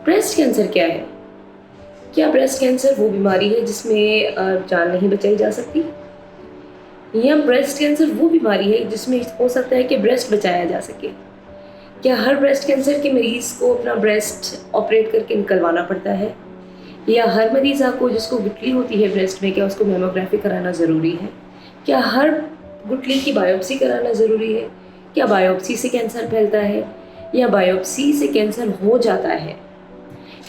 Breast cancer क्या है? क्या ब्रेस्ट कैंसर वो बीमारी है जिसमें जान नहीं बचाई जा सकती, या ब्रेस्ट कैंसर वो बीमारी है जिसमें हो सकता है कि ब्रेस्ट बचाया जा सके? क्या हर ब्रेस्ट कैंसर के मरीज़ को अपना ब्रेस्ट ऑपरेट करके निकलवाना पड़ता है, या हर मरीज़ को जिसको गुठली होती है ब्रेस्ट में, क्या उसको मेमोग्राफी कराना ज़रूरी है? क्या हर गुठली की बायोप्सी कराना ज़रूरी है? क्या बायोप्सी से कैंसर फैलता है, या बायोप्सी से कैंसर हो जाता है?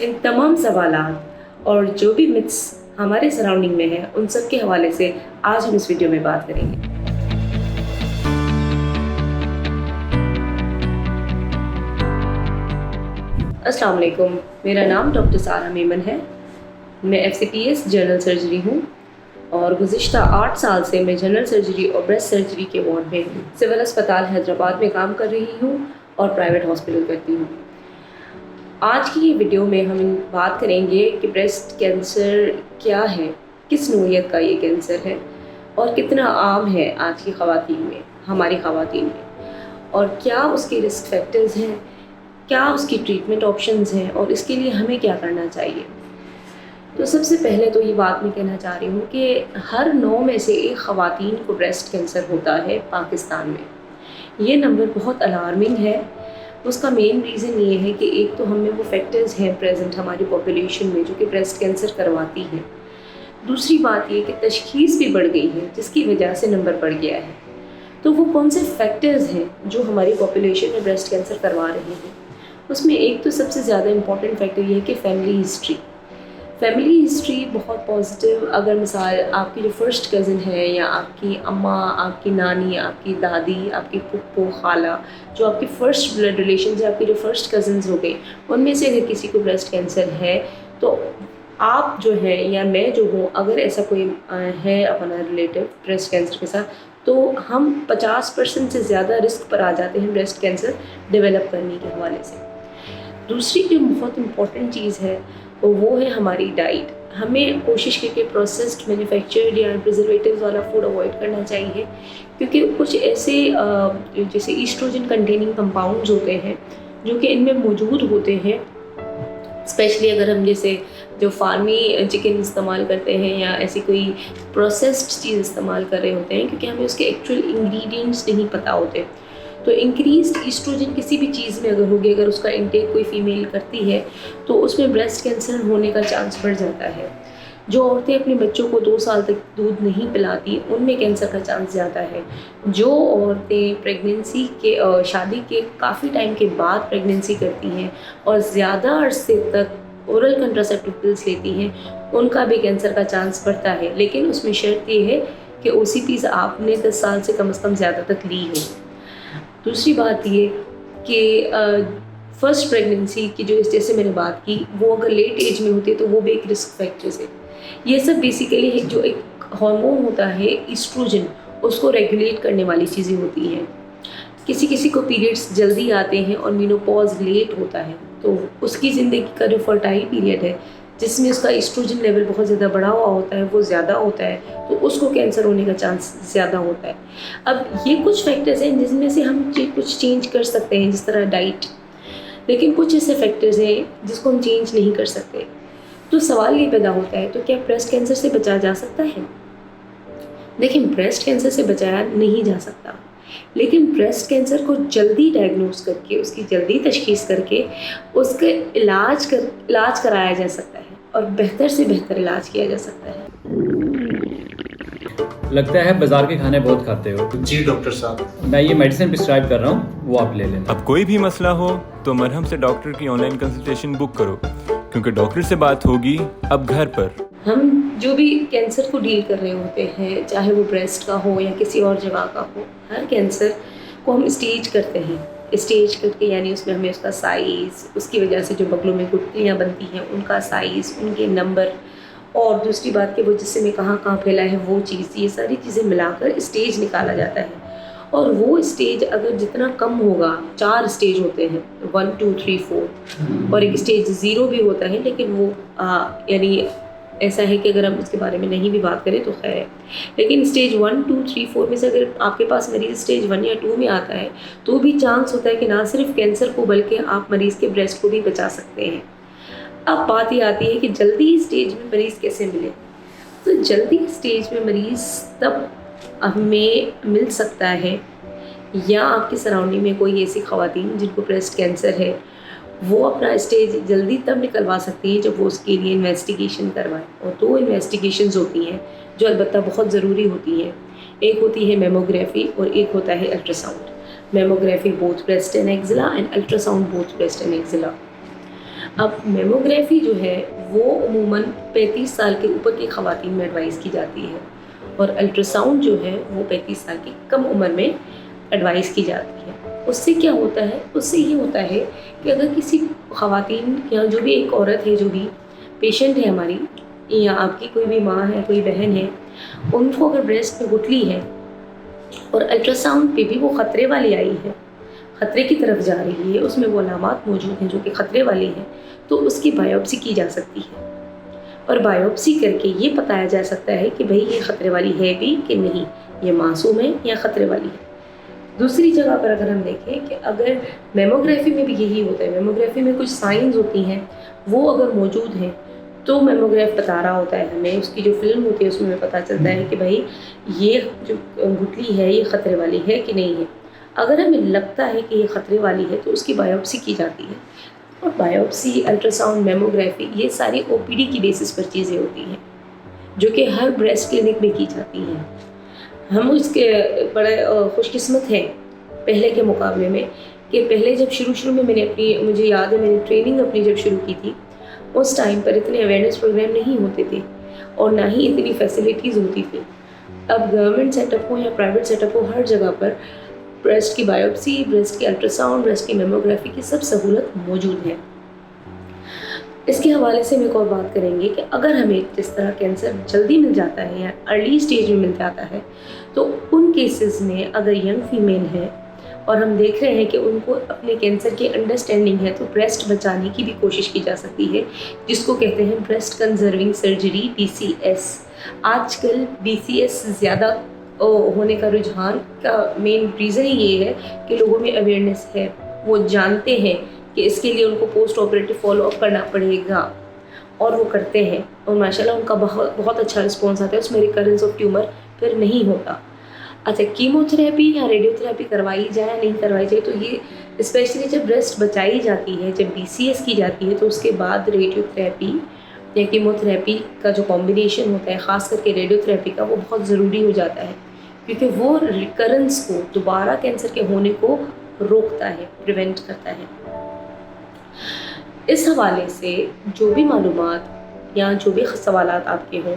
इन तमाम सवालात और जो भी मिथ्स हमारे सराउंडिंग में हैं उन सब के हवाले से आज हम इस वीडियो में बात करेंगे। अस्सलाम वालेकुम, मेरा नाम डॉक्टर सारा मेमन है। मैं FCPS जनरल सर्जरी हूँ और गुज़िश्ता 8 साल से मैं जनरल सर्जरी और ब्रेस्ट सर्जरी के वार्ड में सिविल अस्पताल हैदराबाद में काम कर रही हूँ और प्राइवेट हॉस्पिटल करती हूँ। आज की ये वीडियो में हम बात करेंगे कि ब्रेस्ट कैंसर क्या है, किस नौइयत का ये कैंसर है और कितना आम है आज की ख़वातीन में, हमारी ख़वातीन में, और क्या उसके रिस्क फैक्टर्स हैं, क्या उसकी ट्रीटमेंट ऑप्शंस हैं और इसके लिए हमें क्या करना चाहिए। तो सबसे पहले तो ये बात मैं कहना चाह रही हूँ कि हर 9 में से 1 ख़वातीन को ब्रेस्ट कैंसर होता है पाकिस्तान में। ये नंबर बहुत अलार्मिंग है। उसका मेन रीज़न ये है कि एक तो हमें वो फैक्टर्स हैं प्रेजेंट हमारी पॉपुलेशन में जो कि ब्रेस्ट कैंसर करवाती हैं। दूसरी बात ये कि तशख़ीस भी बढ़ गई है जिसकी वजह से नंबर बढ़ गया है। तो वो कौन से फैक्टर्स हैं जो हमारी पॉपुलेशन में ब्रेस्ट कैंसर करवा रहे हैं? उसमें एक तो सबसे ज़्यादा इम्पॉर्टेंट फैक्टर ये है कि फैमिली हिस्ट्री बहुत पॉजिटिव। अगर मिसाल आपकी जो फर्स्ट कज़न है या आपकी अम्मा, आपकी नानी, आपकी दादी, आपकी फुप्पो, खाला, जो आपकी फ़र्स्ट ब्लड रिलेशन है, आपकी जो फर्स्ट कज़न्स हो गई, उनमें से अगर किसी को ब्रेस्ट कैंसर है तो आप जो है या मैं जो हूँ, अगर ऐसा कोई है अपना रिलेटिव ब्रेस्ट कैंसर के साथ, तो हम 50% से ज़्यादा रिस्क पर आ जाते हैं ब्रेस्ट कैंसर डेवलप करने के हवाले से। दूसरी जो बहुत इम्पॉर्टेंट चीज़ है वो है हमारी डाइट। हमें कोशिश करके प्रोसेस्ड, मैन्युफैक्चर्ड या प्रिजर्वेटिव्स वाला फूड अवॉइड करना चाहिए, क्योंकि कुछ ऐसे जैसे ईस्ट्रोजन कंटेनिंग कंपाउंड्स होते हैं जो कि इनमें मौजूद होते हैं। स्पेशली अगर हम जैसे जो फार्मी चिकन इस्तेमाल करते हैं या ऐसी कोई प्रोसेस्ड चीज़ इस्तेमाल कर रहे होते हैं, क्योंकि हमें उसके एक्चुअल इंग्रेडिएंट्स नहीं पता होते। तो इंक्रीज़ ईस्ट्रोजन किसी भी चीज़ में अगर होगी, अगर उसका इंटेक कोई फीमेल करती है तो उसमें ब्रेस्ट कैंसर होने का चांस बढ़ जाता है। जो औरतें अपने बच्चों को 2 साल तक दूध नहीं पिलाती उनमें कैंसर का चांस ज़्यादा है। जो औरतें प्रेगनेंसी के शादी के काफ़ी टाइम के बाद प्रेगनेंसी करती हैं और ज़्यादा अरसे तक ओरल कंट्रासेप्टिव पिल्स लेती हैं, उनका भी कैंसर का चांस बढ़ता है। लेकिन उसमें शर्त ये है कि OCPs आपने 10 साल से कम ज़्यादा तक ली हो। दूसरी बात ये कि फर्स्ट प्रेगनेंसी की जो जैसे मैंने बात की, वो अगर लेट एज में होती है तो वो भी एक रिस्क फैक्टर्स है। ये सब बेसिकली जो एक हार्मोन होता है ईस्ट्रोजन, उसको रेगुलेट करने वाली चीज़ें होती हैं। किसी को पीरियड्स जल्दी आते हैं और मेनोपॉज लेट होता है, तो उसकी ज़िंदगी का जो फर्टाइल पीरियड है जिसमें उसका ईस्ट्रोजन लेवल बहुत ज़्यादा बढ़ा हुआ होता है, वो ज़्यादा होता है, तो उसको कैंसर होने का चांस ज़्यादा होता है। अब ये कुछ फैक्टर्स हैं जिसमें से हम कुछ चेंज कर सकते हैं, जिस तरह डाइट, लेकिन कुछ ऐसे फैक्टर्स हैं जिसको हम चेंज नहीं कर सकते। तो सवाल ये पैदा होता है, तो क्या ब्रेस्ट कैंसर से बचा जा सकता है? देखिए, ब्रेस्ट कैंसर से बचाया नहीं जा सकता, लेकिन ब्रेस्ट कैंसर को जल्दी डायग्नोस करके, उसकी जल्दी तशख़ीस करके उसका इलाज कराया जा सकता है और बेहतर से बेहतर इलाज किया जा सकता है। लगता है बाजार के खाने बहुत खाते हो। जी डॉक्टर साहब, मैं ये मेडिसिन प्रिस्क्राइब कर रहा हूँ, वो आप ले लेना। अब कोई भी मसला हो तो मरहम से डॉक्टर की ऑनलाइन कंसल्टेशन बुक करो, क्योंकि डॉक्टर से बात होगी अब घर पर। हम जो भी कैंसर को डील कर रहे होते हैं, चाहे वो ब्रेस्ट का हो या किसी और जगह का हो, हर कैंसर को हम स्टेज करते हैं। स्टेज करके यानी उसमें हमें उसका साइज़, उसकी वजह से जो बगलों में गुठलियाँ बनती हैं उनका साइज़, उनके नंबर, और दूसरी बात कि वो जिससे में कहाँ फैला है वो चीज़, ये सारी चीज़ें मिलाकर स्टेज निकाला जाता है। और वो स्टेज अगर जितना कम होगा, 4 स्टेज होते हैं, 1 2 3 4, और एक स्टेज 0 भी होता है, लेकिन वो यानी ऐसा है कि अगर हम उसके बारे में नहीं भी बात करें तो खैर है। लेकिन स्टेज 1 2 3 4 में से अगर आपके पास मरीज़ स्टेज 1 या 2 में आता है तो भी चांस होता है कि ना सिर्फ कैंसर को बल्कि आप मरीज़ के ब्रेस्ट को भी बचा सकते हैं। اب بات یہ آتی ہے کہ جلدی اسٹیج میں مریض کیسے ملے. تو جلدی اسٹیج میں مریض تب ہمیں مل سکتا ہے یا آپ کی سراؤنڈنگ میں کوئی ایسی خواتین جن کو بریسٹ کینسر ہے وہ اپنا اسٹیج جلدی تب نکلوا سکتی ہیں جب وہ اس کے لیے انویسٹیگیشن کروائیں. اور 2 انویسٹیگیشنز ہوتی ہیں جو البتہ بہت ضروری ہوتی ہیں. ایک ہوتی ہے میموگرافی اور ایک ہوتا ہے ultrasound. Mammography both breast and axilla and ultrasound both breast and axilla. اب میموگرافی جو ہے وہ عموماً 35 سال کے اوپر کی خواتین میں ایڈوائز کی جاتی ہے اور الٹرا ساؤنڈ جو ہے وہ 35 سال کی کم عمر میں ایڈوائز کی جاتی ہے. اس سے کیا ہوتا ہے؟ اس سے یہ ہوتا ہے کہ اگر کسی خواتین یا جو بھی ایک عورت ہے جو بھی پیشنٹ ہے ہماری یا آپ کی کوئی بھی ماں ہے کوئی بہن ہے ان کو اگر بریسٹ میں گٹھلی ہے اور الٹرا ساؤنڈ پہ بھی وہ خطرے والی آئی ہے, خطرے کی طرف جا رہی ہے, اس میں وہ علامات موجود ہیں جو کہ خطرے والی ہیں, تو اس کی بایوپسی کی جا سکتی ہے اور بایوپسی کر کے یہ بتایا جا سکتا ہے کہ بھئی یہ خطرے والی ہے بھی کہ نہیں, یہ معصوم ہے یا خطرے والی ہے. دوسری جگہ پر اگر ہم دیکھیں کہ اگر میموگرافی میں بھی یہی ہوتا ہے, میموگرافی میں کچھ سائنز ہوتی ہیں وہ اگر موجود ہیں تو میموگراف بتا رہا ہوتا ہے ہمیں, اس کی جو فلم ہوتی ہے اس میں پتہ چلتا ہے کہ بھائی یہ جو گٹھلی ہے یہ خطرے والی ہے کہ نہیں ہے. اگر ہمیں لگتا ہے کہ یہ خطرے والی ہے تو اس کی بایوپسی کی جاتی ہے اور بایوپسی, الٹرا ساؤنڈ, میموگرافی یہ ساری OPD کی بیسس پر چیزیں ہوتی ہیں جو کہ ہر بریسٹ کلینک میں کی جاتی ہیں. ہم اس کے بڑے خوش قسمت ہیں پہلے کے مقابلے میں کہ پہلے جب شروع میں مجھے یاد ہے میں نے ٹریننگ اپنی جب شروع کی تھی اس ٹائم پر اتنے اویئرنیس پروگرام نہیں ہوتے تھے اور نہ ہی اتنی فیسلٹیز ہوتی تھیں. اب گورنمنٹ سیٹ اپ ہو یا پرائیویٹ سیٹ اپ ہو ہر جگہ پر بریسٹ کی بایوپسی, بریسٹ کی الٹرا ساؤنڈ, بریسٹ کی میموگرافی کی سب سہولت موجود ہے. اس کے حوالے سے ہم ایک اور بات کریں گے کہ اگر ہمیں جس طرح کینسر جلدی مل جاتا ہے یا ارلی اسٹیج میں مل جاتا ہے تو ان کیسز میں اگر ینگ فیمیل ہے اور ہم دیکھ رہے ہیں کہ ان کو اپنے کینسر کی انڈرسٹینڈنگ ہے تو بریسٹ بچانے کی بھی کوشش کی جا سکتی ہے جس کو کہتے ہیں بریسٹ کنزرونگ سرجری BCS. آج کل BCS زیادہ ہونے کا رجحان کا مین ریزن یہ ہے کہ لوگوں میں اویئرنیس ہے, وہ جانتے ہیں کہ اس کے لیے ان کو پوسٹ آپریٹو فالو اپ کرنا پڑے گا اور وہ کرتے ہیں اور ماشاءاللہ ان کا بہت اچھا رسپانس آتا ہے, اس میں ریکرنس آف ٹیومر پھر نہیں ہوتا. اچھا, کیمو تھراپی یا ریڈیو تھراپی کروائی جائے یا نہیں کروائی جائے, تو یہ اسپیشلی جب بریسٹ بچائی جاتی ہے, جب BCS کی جاتی ہے تو اس کے بعد ریڈیو تھراپی یا کیمو تھراپی کا جو کمبینیشن ہوتا ہے خاص کر کے ریڈیو تھراپی کا وہ بہت ضروری ہو جاتا ہے کیونکہ وہ ریکرنس کو, دوبارہ کینسر کے ہونے کو روکتا ہے, پریونٹ کرتا ہے. اس حوالے سے جو بھی معلومات یا جو بھی سوالات آپ کے ہوں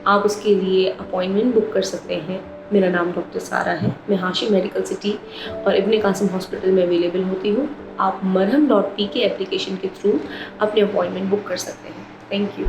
آپ اس کے لیے اپوائنٹمنٹ بک کر سکتے ہیں. میرا نام ڈاکٹر سارہ ہے, میں ہاشم میڈیکل سٹی اور ابن قاسم ہاسپٹل میں اویلیبل ہوتی ہوں. آپ مرہم.p کے اپلیکیشن کے تھرو اپنے اپوائنٹمنٹ بک کر سکتے ہیں. Thank you.